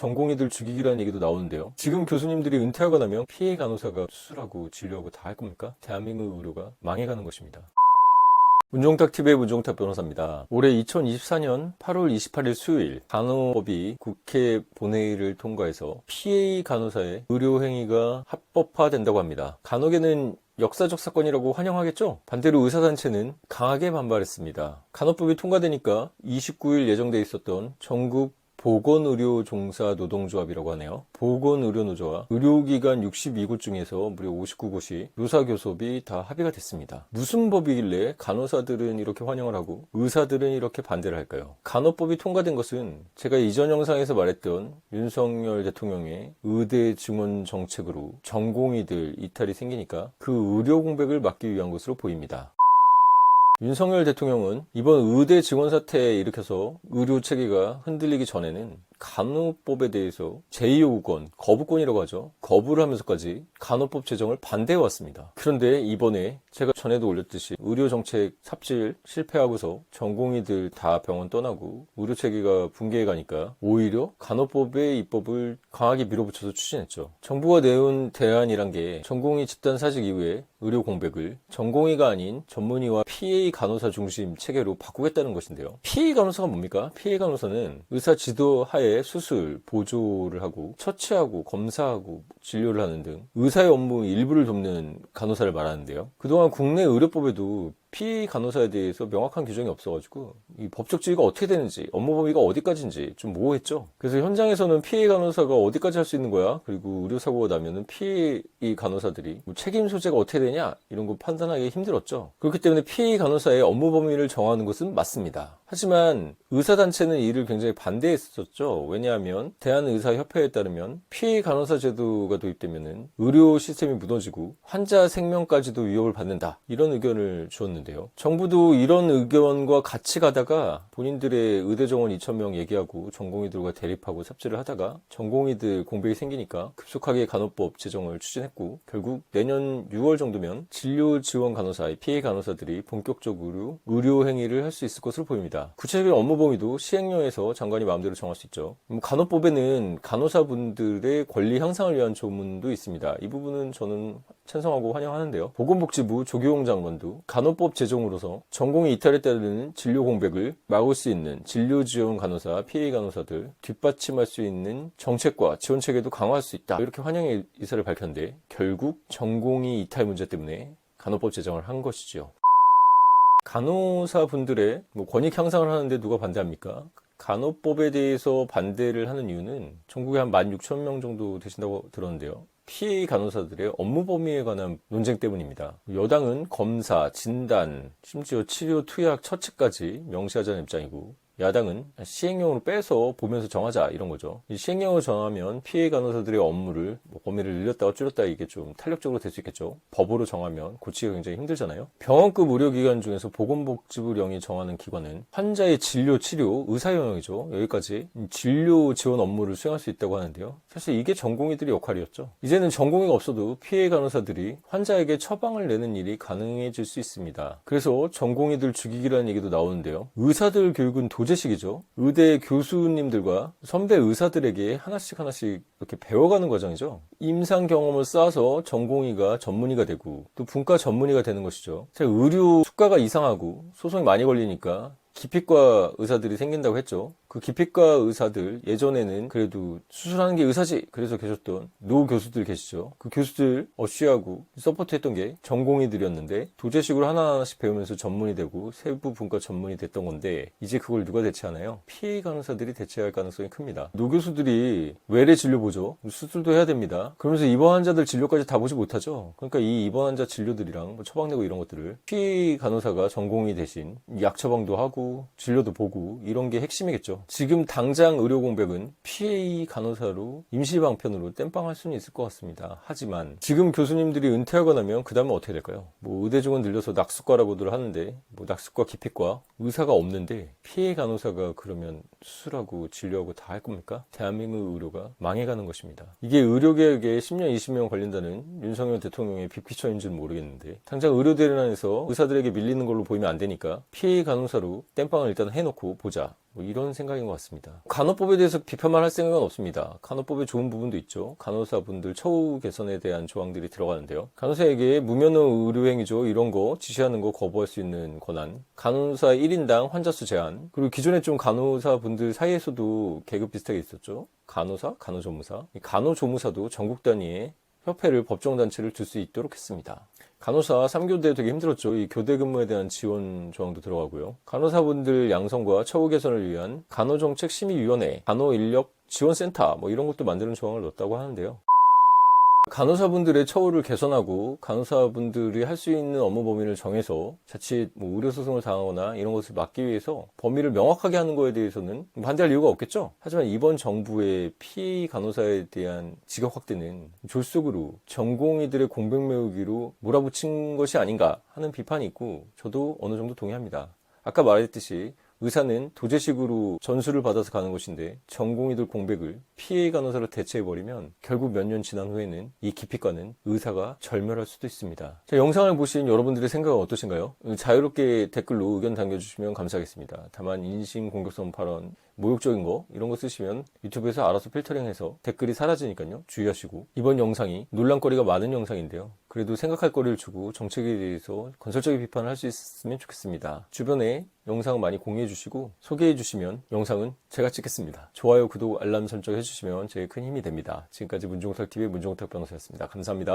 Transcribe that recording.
전공의들 죽이기라는 얘기도 나오는데요. 지금 교수님들이 은퇴하고 나면 피해 간호사가 수술하고 진료하고 다 할 겁니까? 대한민국 의료가 망해가는 것입니다. 문종탁TV의 문종탁 변호사입니다. 올해 2024년 8월 28일 수요일 간호법이 국회 본회의를 통과해서 PA 간호사의 의료행위가 합법화된다고 합니다. 간혹에는 역사적 사건이라고 환영하겠죠? 반대로 의사단체는 강하게 반발했습니다. 간호법이 통과되니까 29일 예정돼 있었던 전국 보건의료종사노동조합이라고 하네요. 보건의료노조와 의료기관 62곳 중에서 무려 59곳이 노사교섭이 다 합의가 됐습니다. 무슨 법이길래 간호사들은 이렇게 환영을 하고 의사들은 이렇게 반대를 할까요? 간호법이 통과된 것은 제가 이전 영상에서 말했던 윤석열 대통령의 의대 증원 정책으로 전공의들 이탈이 생기니까 그 의료 공백을 막기 위한 것으로 보입니다. 윤석열 대통령은 이번 의대 증원 사태에 일으켜서 의료 체계가 흔들리기 전에는 간호법에 대해서 제2요구권, 거부권이라고 하죠. 거부를 하면서까지 간호법 제정을 반대해 왔습니다. 그런데 이번에 제가 전에도 올렸듯이 의료정책 삽질 실패하고서 전공의들 다 병원 떠나고 의료체계가 붕괴해 가니까 오히려 간호법의 입법을 강하게 밀어붙여서 추진했죠. 정부가 내온 대안이란 게 전공의 집단 사직 이후에 의료 공백을 전공의가 아닌 전문의와 PA 간호사 중심 체계로 바꾸겠다는 것인데요. PA 간호사가 뭡니까? PA 간호사는 의사 지도 하에 수술, 보조를 하고 처치하고 검사하고 진료를 하는 등 의사의 업무 일부를 돕는 간호사를 말하는데요. 그동안 국내 의료법에도 PA 간호사에 대해서 명확한 규정이 없어가지고 이 법적 지위가 어떻게 되는지 업무 범위가 어디까지인지 좀 모호했죠. 그래서 현장에서는 PA 간호사가 어디까지 할 수 있는 거야? 그리고 의료사고가 나면은 PA 간호사들이 뭐 책임 소재가 어떻게 되냐? 이런 거 판단하기 힘들었죠. 그렇기 때문에 PA 간호사의 업무 범위를 정하는 것은 맞습니다. 하지만 의사단체는 이를 굉장히 반대했었죠. 왜냐하면 대한의사협회에 따르면 PA 간호사 제도가 도입되면은 의료 시스템이 무너지고 환자 생명까지도 위협을 받는다. 이런 의견을 주었는데요. 정부도 이런 의견과 같이 가다가 본인들의 의대 정원 2,000명 얘기하고 전공의들과 대립하고 삽질을 하다가 전공의들 공백이 생기니까 급속하게 간호법 제정을 추진했고 결국 내년 6월 정도면 진료 지원 간호사, PA 간호사들이 본격적으로 의료 행위를 할 수 있을 것으로 보입니다. 구체적인 업무 범위도 시행령에서 장관이 마음대로 정할 수 있죠. 간호법에는 간호사분들의 권리 향상을 위한 조문도 있습니다. 이 부분은 저는 찬성하고 환영하는데요. 보건복지부 조규용 장관도 간호법 제정으로서 전공의 이탈에 따르는 진료 공백을 막을 수 있는 진료 지원 간호사, PA 간호사들 뒷받침할 수 있는 정책과 지원 체계도 강화할 수 있다. 이렇게 환영의 의사를 밝혔는데 결국 전공의 이탈 문제 때문에 간호법 제정을 한 것이죠. 간호사분들의 권익 향상을 하는데 누가 반대합니까? 간호법에 대해서 반대를 하는 이유는 전국에 한 16,000명 정도 되신다고 들었는데요. PA 간호사들의 업무 범위에 관한 논쟁 때문입니다. 여당은 검사, 진단, 심지어 치료, 투약, 처치까지 명시하자는 입장이고 야당은 시행령으로 빼서 보면서 정하자 이런 거죠. 이 시행령으로 정하면 PA 간호사들의 업무를 범위를 늘렸다가 줄였다 이게 좀 탄력적으로 될 수 있겠죠. 법으로 정하면 고치기가 굉장히 힘들잖아요. 병원급 의료기관 중에서 보건복지부령이 정하는 기관은 환자의 진료, 치료, 의사 영역이죠. 여기까지 진료 지원 업무를 수행할 수 있다고 하는데요. 사실 이게 전공의들의 역할이었죠. 이제는 전공의가 없어도 PA 간호사들이 환자에게 처방을 내는 일이 가능해질 수 있습니다. 그래서 전공의들 죽이기라는 얘기도 나오는데요. 의사들 교육은 도제식이죠. 의대 교수님들과 선배 의사들에게 하나씩 이렇게 배워가는 과정이죠. 임상 경험을 쌓아서 전공의가 전문의가 되고 또 분과 전문의가 되는 것이죠. 의료 수가가 이상하고 소송이 많이 걸리니까 기피과 의사들이 생긴다고 했죠. 그 기피과 의사들 예전에는 그래도 수술하는 게 의사지 그래서 계셨던 노 교수들 계시죠. 그 교수들 어쉬하고 서포트했던 게 전공의들이었는데 도제식으로 하나하나씩 배우면서 전문이 되고 세부 분과 전문이 됐던 건데 이제 그걸 누가 대체하나요? PA 간호사들이 대체할 가능성이 큽니다. 노 교수들이 외래 진료 보죠. 수술도 해야 됩니다. 그러면서 입원 환자들 진료까지 다 보지 못하죠. 그러니까 이 입원 환자 진료들이랑 처방 내고 이런 것들을 PA 간호사가 전공의 대신 약 처방도 하고 진료도 보고 이런 게 핵심이겠죠. 지금 당장 의료 공백은 PA 간호사로 임시방편으로 땜빵할 수는 있을 것 같습니다. 하지만 지금 교수님들이 은퇴하고 나면 그 다음은 어떻게 될까요? 의대 증원 늘려서 낙수과라고들 하는데 낙수과 기피과 의사가 없는데 PA 간호사가 그러면 수술하고 진료하고 다 할 겁니까? 대한민국 의료가 망해가는 것입니다. 이게 의료개혁에 10년 20년 걸린다는 윤석열 대통령의 빅피처인지는 모르겠는데 당장 의료대란에서 의사들에게 밀리는 걸로 보이면 안 되니까 PA 간호사로 땜빵을 일단 해놓고 보자. 뭐 이런 생각인 것 같습니다. 간호법에 대해서 비판만 할 생각은 없습니다. 간호법에 좋은 부분도 있죠. 간호사분들 처우 개선에 대한 조항들이 들어가는데요. 간호사에게 무면허 의료행위죠. 이런 거 지시하는 거 거부할 수 있는 권한, 간호사 1인당 환자 수 제한, 그리고 기존에 좀 간호사분들 사이에서도 계급 비슷하게 있었죠. 간호사, 간호조무사. 이 간호조무사도 전국 단위의 협회를 법정단체를 둘 수 있도록 했습니다. 간호사 3교대 되게 힘들었죠. 이 교대 근무에 대한 지원 조항도 들어가고요. 간호사분들 양성과 처우 개선을 위한 간호정책심의위원회, 간호인력지원센터 뭐 이런 것도 만드는 조항을 넣었다고 하는데요. 간호사분들의 처우를 개선하고 간호사분들이 할 수 있는 업무 범위를 정해서 자칫 뭐 의료소송을 당하거나 이런 것을 막기 위해서 범위를 명확하게 하는 거에 대해서는 반대할 이유가 없겠죠. 하지만 이번 정부의 PA 간호사에 대한 직업 확대는 졸속으로 전공의들의 공백 메우기로 몰아붙인 것이 아닌가 하는 비판이 있고 저도 어느 정도 동의합니다. 아까 말했듯이 의사는 도제식으로 전수를 받아서 가는 것인데 전공의들 공백을 PA 간호사로 대체해버리면 결국 몇 년 지난 후에는 이 기피과는 의사가 절멸할 수도 있습니다. 자, 영상을 보신 여러분들의 생각은 어떠신가요? 자유롭게 댓글로 의견 남겨주시면 감사하겠습니다. 다만 인신공격성 발언, 모욕적인 거 이런 거 쓰시면 유튜브에서 알아서 필터링해서 댓글이 사라지니까요. 주의하시고 이번 영상이 논란거리가 많은 영상인데요. 그래도 생각할 거리를 주고 정책에 대해서 건설적인 비판을 할 수 있었으면 좋겠습니다. 주변에 영상 많이 공유해 주시고 소개해 주시면 영상은 제가 찍겠습니다. 좋아요, 구독, 알람 설정 해주시면 제일 큰 힘이 됩니다. 지금까지 문종탁TV의 문종탁 변호사였습니다. 감사합니다.